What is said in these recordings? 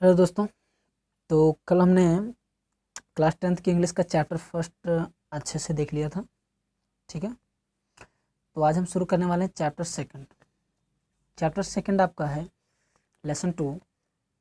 Hello दोस्तों। तो कल हमने क्लास 10th की इंग्लिश का चैप्टर फर्स्ट अच्छे से देख लिया था। ठीक है, तो आज हम शुरू करने वाले हैं चैप्टर सेकंड। चैप्टर सेकंड आपका है lesson 2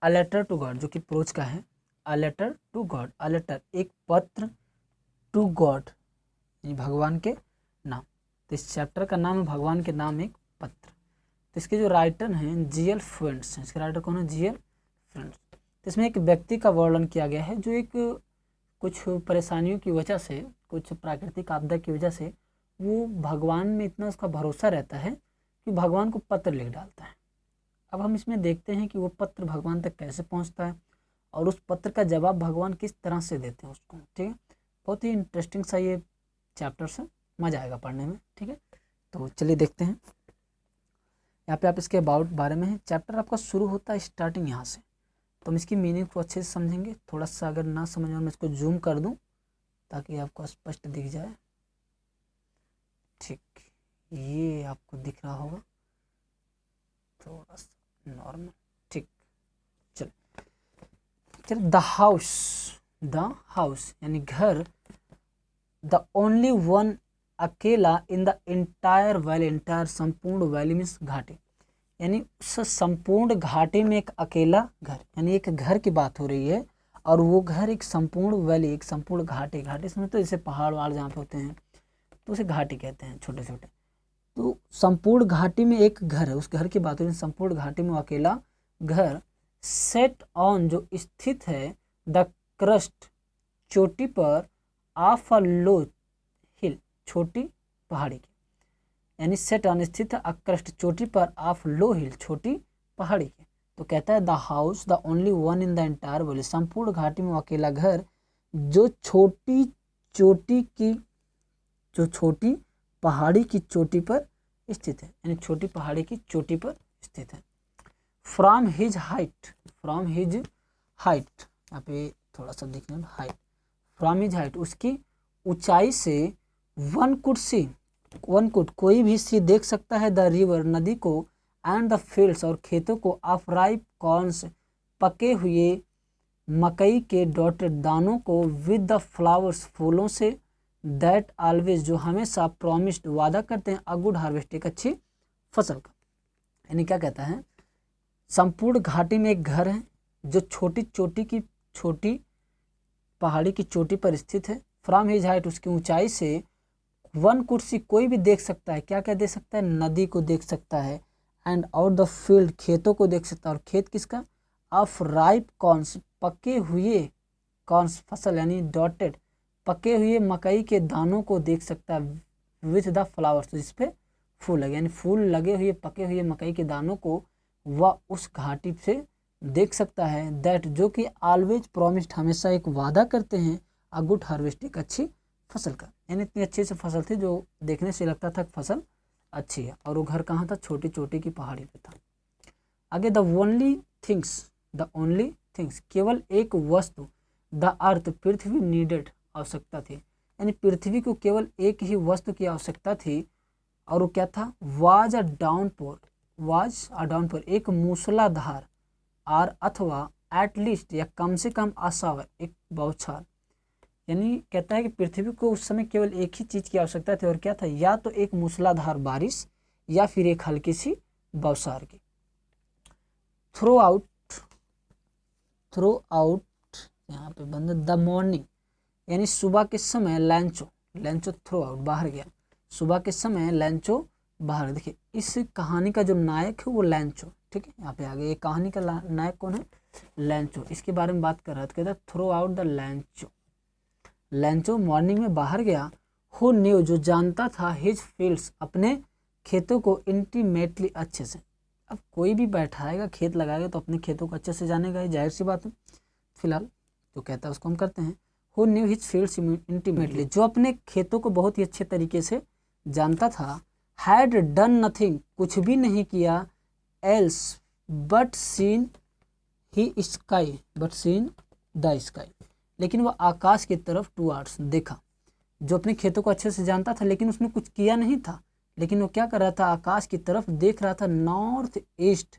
a letter to God, जो कि प्रोज का है। A letter to God, a letter एक पत्र, टू गॉड भगवान के नाम। तो इस चैप्टर का नाम है भगवान के नाम एक पत्र। तो इसके जो राइटर हैं जीएल फ्रेंड्स हैं। इसके राइटर कौन है? GL friends. तो इसमें एक व्यक्ति का वर्णन किया गया है जो एक कुछ परेशानियों की वजह से, कुछ प्राकृतिक आपदा की वजह से वो भगवान में इतना उसका भरोसा रहता है कि भगवान को पत्र लिख डालता है। अब हम इसमें देखते हैं कि वो पत्र भगवान तक कैसे पहुंचता है और उस पत्र का जवाब भगवान किस तरह से देते हैं उसको। ठीक है, बहुत ही इंटरेस्टिंग सा ये चैप्टर है, मज़ा आएगा पढ़ने में। ठीक है, तो चलिए देखते हैं। यहाँ पे आप इसके अबाउट बारे में है। चैप्टर आपका शुरू होता है स्टार्टिंग यहाँ से, तो हम इसकी मीनिंग को अच्छे से समझेंगे। थोड़ा सा अगर ना समझ में मैं इसको जूम कर दूं ताकि आपको स्पष्ट दिख जाए। ठीक, ये आपको दिख रहा होगा थोड़ा सा नॉर्मल। ठीक, चल चल द हाउस यानी घर, द ओनली वन अकेला in the entire valley, entire संपूर्ण वैली मीन्स घाटी, यानी उस संपूर्ण घाटी में एक अकेला घर, यानी एक घर की बात हो रही है। और वो घर एक संपूर्ण वैली, एक संपूर्ण घाटी, घाटी समझते तो जैसे पहाड़ वहाड़ जहाँ पे होते हैं तो उसे घाटी कहते हैं, छोटे छोटे। तो संपूर्ण घाटी में एक घर है, उस घर की बात हो रही है। संपूर्ण घाटी में अकेला घर, सेट ऑन जो स्थित है, द क्रस्ट चोटी पर, ऑफ अ लो हिल छोटी पहाड़ी की, यानी सेट ऑन स्थित है अक्रस्ट चोटी पर, ऑफ लो हिल छोटी पहाड़ी के। तो कहता है the house the only one in the entire valley, संपूर्ण घाटी में अकेला घर जो छोटी चोटी की, जो छोटी पहाड़ी की चोटी पर स्थित है, यानी छोटी पहाड़ी की चोटी पर स्थित है। From his height, from his height, यहाँ पे थोड़ा सा देखना, हाइट, फ्रॉम हिज हाइट उसकी ऊंचाई से, one could see, one could कोई भी सी देख सकता है, द रिवर नदी को, एंड द फील्ड्स और खेतों को, ऑफ राइप कॉर्न्स पके हुए मकई के डॉटेड दानों को, विद द फ्लावर्स फूलों से, दैट ऑलवेज जो हमेशा, प्रॉमिस्ड वादा करते हैं, अ गुड हार्वेस्ट एक अच्छी फसल का। यानी क्या कहता है, संपूर्ण घाटी में एक घर है जो छोटी चोटी की, छोटी पहाड़ी की चोटी पर स्थित है। फ्रॉम हिज हाइट उसकी ऊंचाई से, वन कुर्सी कोई भी देख सकता है, क्या क्या देख सकता है, नदी को देख सकता है, एंड आउट द फील्ड खेतों को देख सकता है, और खेत किसका, ऑफ राइप कॉर्न्स पके हुए, कॉर्न्स फसल यानी डॉटेड पके हुए मकई के दानों को देख सकता है, विथ द फ्लावर्स जिसपे फूल लगे, यानी फूल लगे हुए पके हुए मकई के दानों को वह उस घाटी से देख सकता है, दैट जो कि ऑलवेज प्रॉमिस्ड हमेशा एक वादा करते हैं, अ गुड हार्वेस्ट एक अच्छी फसल का। यानी इतनी अच्छी से फसल थी जो देखने से लगता था फसल अच्छी है। और वो घर कहाँ था? छोटी चोटी की पहाड़ी पे था। आगे the only things, the only things केवल एक वस्तु, द अर्थ पृथ्वी नीडेड आवश्यकता थी, यानी पृथ्वी को केवल एक ही वस्तु की आवश्यकता थी, और वो क्या था? Was a downpour, was a downpour एक मूसलाधार, और अथवा एटलीस्ट या कम से कम असावर एक बौछार। यानी कहता है कि पृथ्वी को उस समय केवल एक ही चीज़ की आवश्यकता थी, और क्या था? या तो एक मूसलाधार बारिश या फिर एक हल्की सी बौछार की। थ्रो आउट यहाँ पे बंद, द मॉर्निंग यानी सुबह के समय, लैंचो, लैंचो थ्रो आउट बाहर गया, सुबह के समय लैंचो बाहर। देखिए इस कहानी का जो नायक है वो लैंचो। ठीक है, यहाँ पे आगे ये कहानी का नायक कौन है? लैंचो। इसके बारे में बात कर रहा था, कहता throw out the Lencho, Lencho morning में बाहर गया, हु न्यू जो जानता था, हिज फील्ड्स अपने खेतों को, इंटीमेटली अच्छे से। अब कोई भी बैठाएगा खेत लगाएगा तो अपने खेतों को अच्छे से जानेगा, ये जाहिर सी बात है। फिलहाल तो कहता है उसको हम करते हैं, who knew his fields intimately जो अपने खेतों को बहुत ही अच्छे तरीके से जानता था, हैड डन नथिंग कुछ भी नहीं किया, else but seen the sky, but seen the sky लेकिन वह आकाश की तरफ टुवार्ड्स देखा। जो अपने खेतों को अच्छे से जानता था लेकिन उसने कुछ किया नहीं था, लेकिन वो क्या कर रहा था? आकाश की तरफ देख रहा था, नॉर्थ ईस्ट,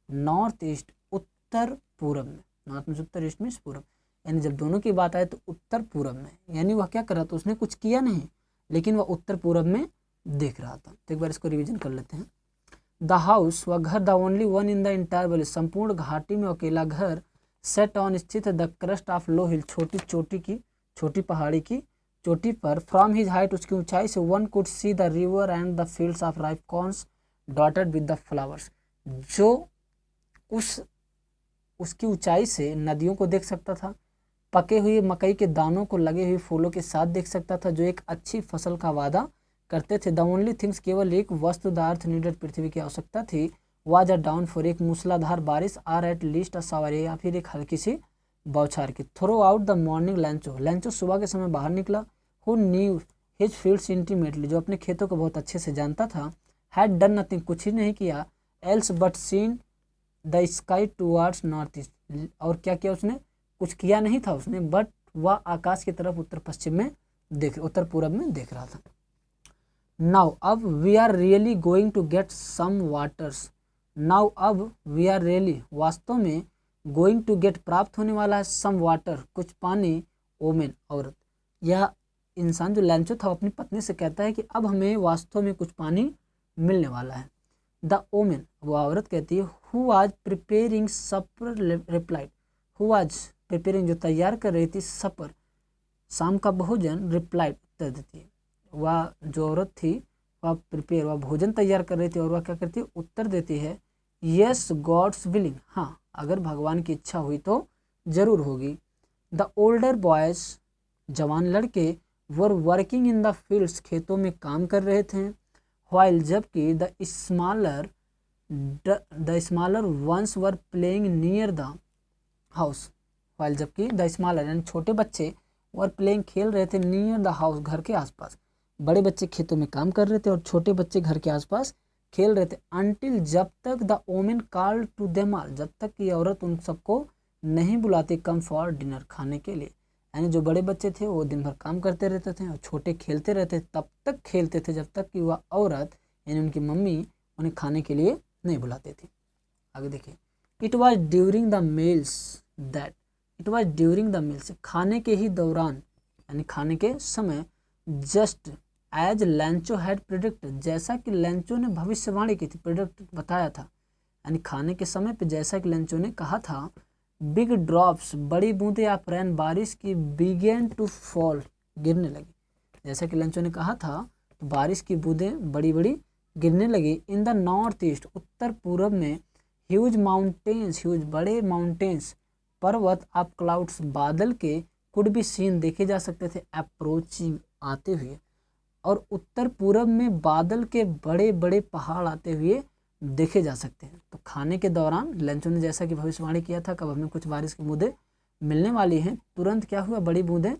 नॉर्थ ईस्ट उत्तर पूरब में, नॉर्थ मीन्स उत्तर, ईस्ट मीन्स पूरब। यानी जब दोनों की बात आए तो उत्तर पूरब में, यानी वह क्या कर रहा था, उसने कुछ किया नहीं लेकिन वह उत्तर पूरब में देख रहा था। तो एक बार इसको रिवीजन कर लेते हैं। द हाउस, वह घर, the only one in the entire valley, संपूर्ण घाटी में अकेला घर, सेट ऑन, स्थित है, द क्रस्ट ऑफ लो हिल, छोटी पहाड़ी की चोटी पर, फ्रॉम हिज हाइट, उसकी ऊंचाई से, one could see the river and the fields of ripe corns dotted with the flowers, जो उसकी ऊंचाई से नदियों को देख सकता था, पके हुए मकई के दानों को लगे हुए फूलों के साथ देख सकता था जो एक अच्छी फसल का वादा करते थे। द ओनली थिंग्स, केवल एक वस्तु द अर्थ नीडेड, पृथ्वी की आवश्यकता थी, वाज अ डाउन फॉर, एक मूसलाधार बारिश, or at least a shower, या फिर एक हल्की सी बौछार की। Throw out the morning, Lencho सुबह के समय बाहर निकला, who knew his fields intimately, जो अपने खेतों को बहुत अच्छे से जानता था, हैड डन नथिंग, कुछ ही नहीं किया, else but seen the sky towards north east, और क्या किया उसने, कुछ किया नहीं था उसने, बट वह आकाश की तरफ उत्तर पूरब में देख रहा था। नाउ अब we are really going to get some waters, now अब वी आर रियली, वास्तव में, गोइंग टू गेट, प्राप्त होने वाला है, सम वाटर, कुछ पानी, ओमेन, औरत, यह इंसान जो लैंचो था अपनी पत्नी से कहता है कि अब हमें वास्तव में कुछ पानी मिलने वाला है। द ओमेन, वो औरत कहती है, who was preparing supper replied, who was preparing, जो तैयार कर रही थी, सपर, शाम का भोजन, रिप्लाइड, उत्तर देती है। वह जो औरत थी वह भोजन तैयार कर रही थी और वह क्या करती है, उत्तर देती है, यस गॉड्स विलिंग, हाँ अगर भगवान की इच्छा हुई तो जरूर होगी। द ओल्डर बॉयज, जवान लड़के, were working in the fields, खेतों में काम कर रहे थे, व्हाइल, जबकि the smaller ones were playing near the house, while, जबकि द स्मॉलर यानी छोटे बच्चे, वर प्लेइंग, खेल रहे थे, नियर द हाउस, घर के आसपास, बड़े बच्चे खेतों में काम कर रहे थे और छोटे बच्चे घर के आसपास खेल रहे थे, अनटिल, जब तक, the woman called to them all, जब तक कि औरत उन सबको नहीं बुलाती, कम फॉर डिनर, खाने के लिए। यानी जो बड़े बच्चे थे वो दिन भर काम करते रहते थे और छोटे खेलते रहते, तब तक खेलते थे जब तक कि वह औरत यानी उनकी मम्मी उन्हें खाने के लिए नहीं बुलाती थी। आगे देखिए, it was during the meals that, it was during the meals, खाने के ही दौरान, यानी खाने के समय, just as Lencho had predicted, जैसा कि लैंचो ने भविष्यवाणी की थी, प्रिडिक्ट बताया था, यानी खाने के समय पे जैसा कि लैंचो ने कहा था, बिग ड्रॉप्स, बड़ी बूंदे ऑफ रेन, बारिश की, बिगेन टू फॉल, गिरने लगी, जैसा कि लैंचो ने कहा था तो बारिश की बूंदें बड़ी बड़ी गिरने लगी। इन द नॉर्थ ईस्ट, उत्तर पूरब में, ह्यूज माउंटेन्स, ह्यूज, बड़े माउंटेन्स, पर्वत, ऑफ क्लाउड्स, बादल के, कुड बी सीन, देखे जा सकते थे, अप्रोचिंग, आते हुए, और उत्तर पूरब में बादल के बड़े बड़े पहाड़ आते हुए देखे जा सकते हैं। तो खाने के दौरान लैंचो ने जैसा कि भविष्यवाणी किया था, कब हमें कुछ बारिश की बूंदें मिलने वाली हैं, तुरंत क्या हुआ, बड़ी बूंदें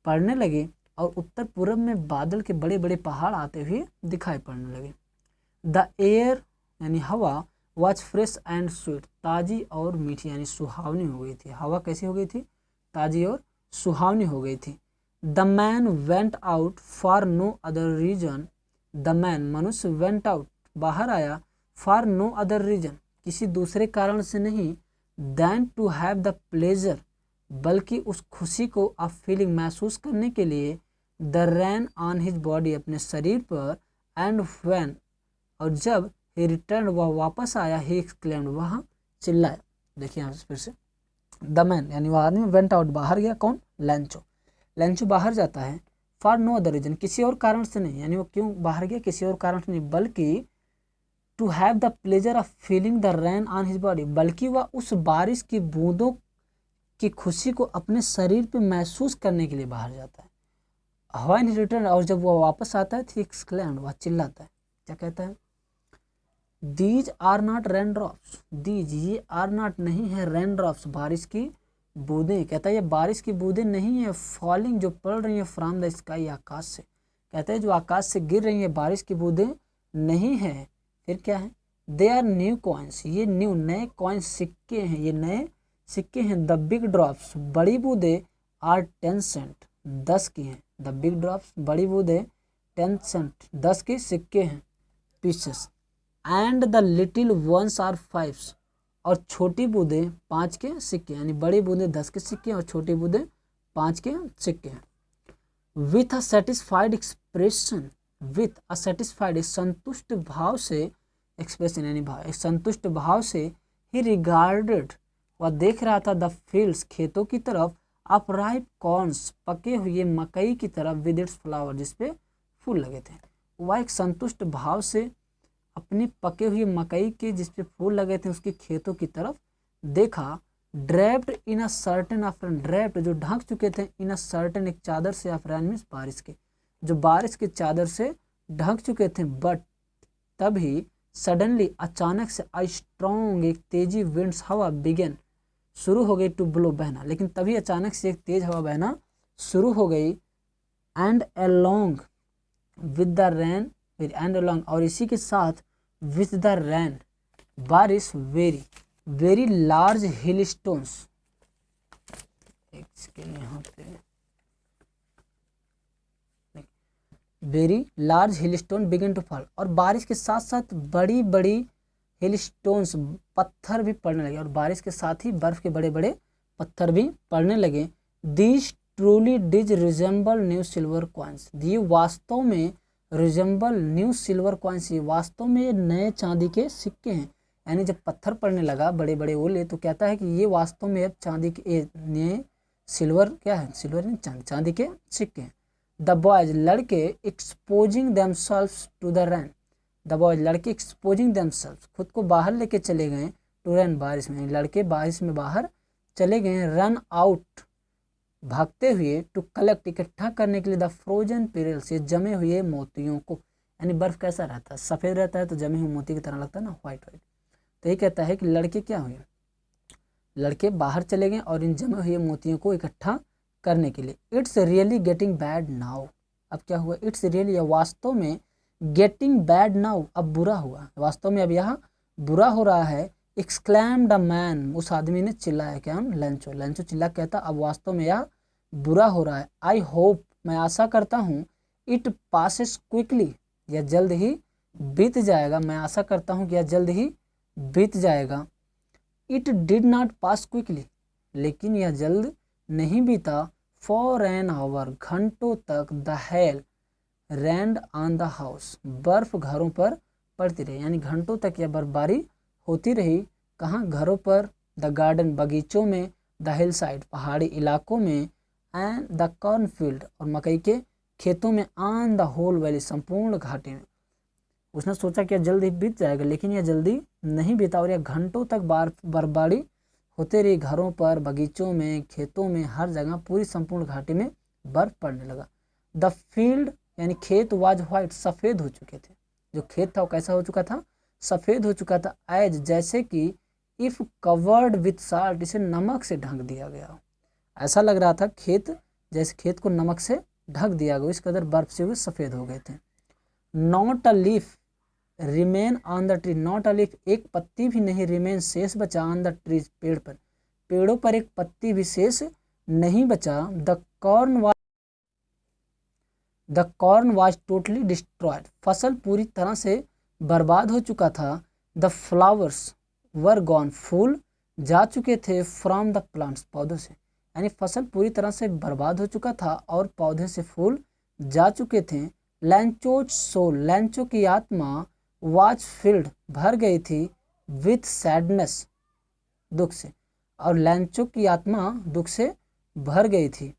पड़ने लगी और उत्तर पूरब में बादल के बड़े बड़े पहाड़ आते हुए दिखाई पड़ने लगे। द एयर, यानी हवा, वॉज फ्रेश एंड स्वीट, ताज़ी और मीठी, यानी सुहावनी हो गई थी। हवा कैसी हो गई थी, ताज़ी और सुहावनी हो गई थी। The man went out for no other reason, the man, मनुष्य, वेंट आउट, बाहर आया, फॉर नो अदर रीजन, किसी दूसरे कारण से नहीं, than to have the pleasure, बल्कि उस खुशी को, ऑफ फीलिंग, महसूस करने के लिए, the rain on his body, अपने शरीर पर, एंड व्हेन, और जब, ही रिटर्न, वह वापस आया, ही एक्सक्लेम्ड, वह चिल्लाया। देखिए यहाँ फिर से, द मैन यानी वह आदमी, वेंट आउट, बाहर गया, कौन, लैंचो, लैंचो बाहर जाता है, फॉर नो अदर रीजन, किसी और कारण से नहीं, यानी वो क्यों बाहर गया, किसी और कारण से नहीं, बल्कि to have the pleasure of feeling the rain on his body, बल्कि वह उस बारिश की बूंदों की खुशी को अपने शरीर पे महसूस करने के लिए बाहर जाता है। व्हेन ही रिटर्न, और जब वह वापस आता है, ही एक्सक्लेम्ड, वह चिल्लाता है, क्या कहता है, these are not rain drops, these, ये, आर नॉट, नहीं है, रेन ड्रॉप्स, बारिश की बूंदें, कहता है ये बारिश की बूंदें नहीं है, फॉलिंग, जो पड़ रही है, फ्रॉम द स्काई, आकाश से, कहते हैं जो आकाश से गिर रही है, बारिश की बूंदें नहीं है, फिर क्या है, दे आर न्यू कॉइन्स, ये न्यू, नए कॉइन्स, सिक्के हैं, ये नए सिक्के हैं, द बिग ड्रॉप्स, बड़ी बूंदें, आर 10 सेंट, 10 की हैं, द बिग ड्रॉप्स, बड़ी बूंदें, 10 सेंट, 10 के सिक्के हैं, pieces, and the little ones are 5, और छोटी बूंदें 5 के सिक्के, यानी बड़ी बूंदें 10 के सिक्के और छोटी बूंदें 5 के सिक्के हैं। With a satisfied expression, with a satisfied, संतुष्ट भाव से, एक्सप्रेशन यानी भाव, एक संतुष्ट भाव से ही रिगार्डेड, वह देख रहा था द फील्ड्स, खेतों की तरफ, अप राइप कॉर्न्स, पके हुए मकई की तरफ, विद इट्स फ्लावर, जिसपे फूल लगे थे। वह एक संतुष्ट भाव से अपने पके हुए मकई के जिसपे फूल लगे थे उसके खेतों की तरफ देखा। Draped in a certain saffron, draped जो ढक चुके थे, इन अ सर्टेन एक चादर से, अफ्रन मीन्स बारिश के, जो बारिश के चादर से ढक चुके थे। बट तभी सडनली अचानक से अ स्ट्रॉन्ग, एक तेजी विंड्स, हवा, बिगेन शुरू हो गई टू ब्लो, बहना, लेकिन तभी अचानक से एक तेज हवा बहना शुरू हो गई। And along with the rain, and along, और इसी के साथ विद द रेन, बारिश, very very large hail stones, एक सेकेंड यहाँ पे, very large hail stone begin to fall, और बारिश के साथ साथ बड़ी बड़ी हिल स्टोन्स, पत्थर भी पड़ने लगे, और बारिश के साथ ही बर्फ के बड़े बड़े पत्थर भी पड़ने लगे। These truly resemble new silver coins, ये वास्तव में रिजेंबल न्यू सिल्वर कॉइन्स, ये वास्तव में ये नए चांदी के सिक्के हैं। यानी जब पत्थर पड़ने लगा बड़े बड़े ओले, तो कहता है कि ये वास्तव में अब चांदी के नए सिल्वर, क्या है, सिल्वर नहीं, चांदी, चांदी के सिक्के हैं। द बॉयज, लड़के, exposing themselves to the rain, the boys, लड़के, एक्सपोजिंग देमसेल्व्स, खुद को बाहर लेके चले गए टू रेन, बारिश में, लड़के बारिश में बाहर चले गए। रन आउट, भागते हुए, टू कलेक्ट, इकट्ठा करने के लिए, द फ्रोजन पेरेल्स, ये जमे हुए मोतियों को, यानी बर्फ कैसा रहता है, सफ़ेद रहता है, तो जमे हुए मोती की तरह लगता है ना, व्हाइट व्हाइट। तो ये कहता है कि लड़के क्या हुए, लड़के बाहर चले गए और इन जमे हुए मोतियों को इकट्ठा करने के लिए। It's really getting bad now, अब क्या हुआ, इट्स रियली, वास्तव में, गेटिंग बैड नाउ, अब बुरा हुआ, वास्तव में अब यहाँ बुरा हो रहा है। एक्सक्लैम्ड अ मैन, उस आदमी ने चिल्लाया, क्या, लंचो, लंचो चिल्ला कहता, अब वास्तव में यह बुरा हो रहा है। आई होप, मैं आशा करता हूँ, इट पासेस क्विकली, यह जल्द ही बीत जाएगा, मैं आशा करता हूँ कि यह जल्द ही बीत जाएगा। It did not pass quickly, लेकिन यह जल्द नहीं बीता। फॉर एन आवर, घंटों तक। The hail rained on the house, बर्फ घरों पर पड़ती रही, यानी घंटों तक यह बर्फबारी होती रही। कहाँ, घरों पर। द गार्डन, बगीचों में। द हिल साइड, पहाड़ी इलाकों में। एंड द कॉर्नफील्ड, और मकई के खेतों में। ऑन द होल वैली, संपूर्ण घाटी में। उसने सोचा कि यह जल्दी बीत जाएगा, लेकिन यह जल्दी नहीं बीता और यह घंटों तक बर्फबारी होते रही, घरों पर, बगीचों में, खेतों में, हर जगह, पूरी संपूर्ण घाटी में बर्फ पड़ने लगा। द फील्ड, यानी खेत, वाज व्हाइट, सफ़ेद हो चुके थे, जो खेत था वो कैसा हो चुका था, सफ़ेद हो चुका था। एज, जैसे कि, इफ़ कवर्ड विथ साल्ट, इसे नमक से ढक दिया गया, ऐसा लग रहा था खेत, जैसे खेत को नमक से ढक दिया गया, इस कदर बर्फ से वो सफ़ेद हो गए थे। Not a leaf remain on the tree, not a leaf, एक पत्ती भी नहीं, रिमेन, शेष बचा, ऑन द ट्रीज, पेड़ पर, पेड़ों पर एक पत्ती भी शेष नहीं बचा। The corn was totally destroyed, फसल पूरी तरह से बर्बाद हो चुका था। द फ्लावर्स वर गॉन, फूल जा चुके थे। फ्रॉम द प्लांट्स, पौधों से, यानी फसल पूरी तरह से बर्बाद हो चुका था और पौधे से फूल जा चुके थे। लैंचोज सोल, लैंचो की आत्मा, वाज फिल्ड, भर गई थी, विथ सैडनेस, दुख से, और लैंचो की आत्मा दुख से भर गई थी।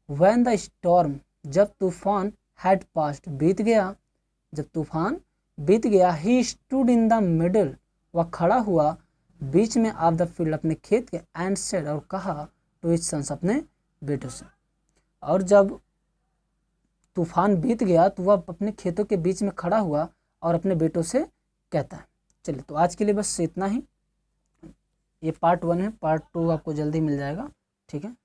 व्हेन द स्टॉर्म, जब तूफान, हैड पास्ट, बीत गया, जब तूफान बीत गया। He stood in the middle, वह खड़ा हुआ बीच में, ऑफ द फील्ड, अपने खेत के, एंड सेड, और कहा, टू हिज सन्स, अपने बेटों से। और जब तूफान बीत गया तो वह अपने खेतों के बीच में खड़ा हुआ और अपने बेटों से कहता है। चलिए, तो आज के लिए बस इतना ही। ये पार्ट 1 है, पार्ट 2 आपको जल्दी मिल जाएगा, ठीक है।